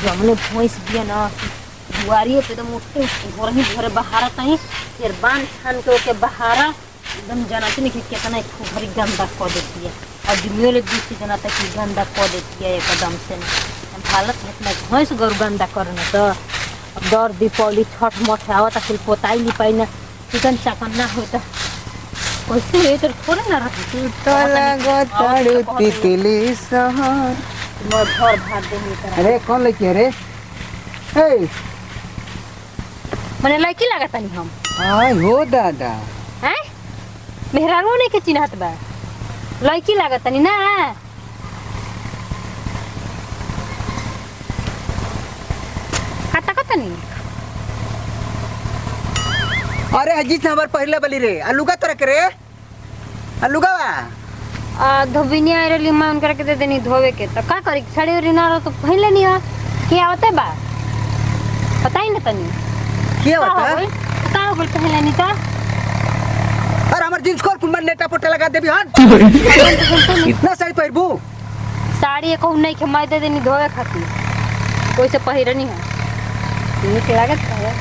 जमने भैंस दिया ना बुआरियों पे तो मुट्ठी घर ही घरे बहारा कहीं फिर बांध छान के ओके बहारा एकदम जनाते नहीं कि कितना घरी गंदा कर देती है और दुनिया ले दूसरी जनाता कि गंदा कर देती है एकदम से ना हालत इतना भैंस गरु गंदा करना तो अब दौड़ दीपावली छठ मठ आवत फिर पोताई लिपाई ना चिकन चाकन ना होता कैसे ये तो थोड़े ना रखी तो लगो ताड़ू तितली सहर मैं घर भाग देंगे तरह अरे कौन लड़की है रे हे मने लड़की लागत नहीं हम आय हो दादा हैं मेहरारू नहीं के चिन्हत बा लड़की लागत नहीं ना कता नहीं अरे अजीत हमार पहले बली रे अलुगा तोरा के रे अलुगा बा धोबिनी आए रही मैं उनकर के दे देनी धोवे के तो का करी साड़ी उड़ी ना रहो तो पहले नहीं है क्या होता बा पता ही ना तनी क्या होता का हो गई पहले नहीं था और हमार जींस खोल कुल लेटा पोटा लगा देबी हन इतना साड़ी पहिरबू साड़ी को नहीं के मैं दे देनी धोवे खातिर कोई से पहिरनी है नीक लागत है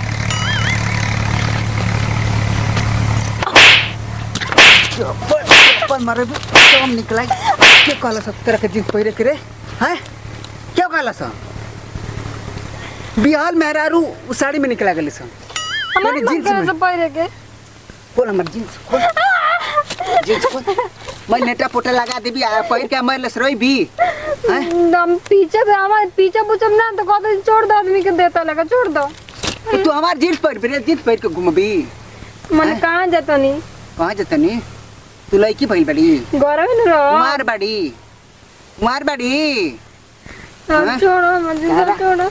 पर मारे कम निकला क्या कहला सब तेरा के जींस पहिरे के रे हैं क्या कहला सब बिहाल मेहरारू उस साड़ी में निकला गले सब हमारे जींस में पहिरे के बोल हमार जींस खोल जींस खोल मैं नेटा पोटा लगा देबी पहिर के मैं लसरोई भी हैं हम पीछे से हमारे पीछे पूछम ना तो कहते छोड़ दो आदमी के देता लगा छोड़ दो तो तू हमार जींस पहिर जींस पहिर के घूमबी मन कहां जाता नहीं कहां जतनी तू लड़की भइल बड़ी गरम न रहो मार बड़ी अब छोड़ो मुझे छोड़ो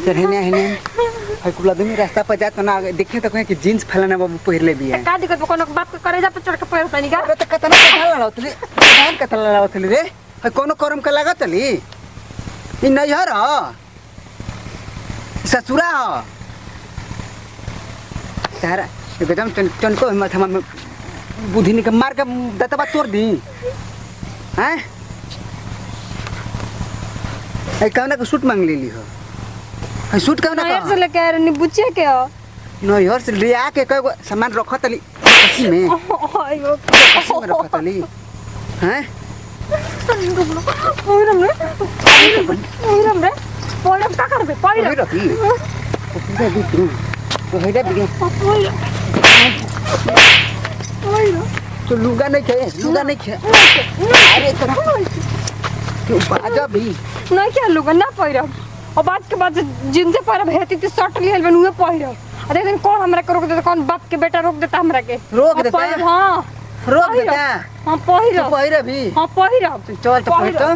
चढ़ने हने हई कुला दमी रास्ता पर जात ना देखे तो कहे कि जींस फलाना बाबू पहिर ले बिया का दिक्कत कोनो बाप के करे जा पे चढ़ के पहिर तनी का अरे त कतना कथा लड़ावतली धान कथा लड़ावतली रे हई कोनो करम के लागतली ई नैहर ह ससुरा ह तारा एकदम टन को माथा में बुद्धि निकल मार के दतबा तोड़ दी हैं ए कौना के सूट मांग लेली हो ए सूट कौना नहर का से लेके आ रही बुच्चे के हो नैहर से ले आके कई सामान रखतली कसी में आयो कसी में रखतली हैं ओरम रे पोलम का करबे पहिर पहिर रखी ओकरा दी तू तो हेडा बिगे तो लुगा नहीं खे अरे तोरा तू बाजा भी नहीं क्या लोग ना पहिरब और बात के बाद जिनसे पहिरब हेती ते शर्ट लियल बन उहे पहिरब अरे दिन कौन हमरा के रोक देता कौन बाप के बेटा रोक देता हमरा के रोक देता? हां रोक देता हां पहिरब पहिर भी हां पहिरब चल तो पहिर तो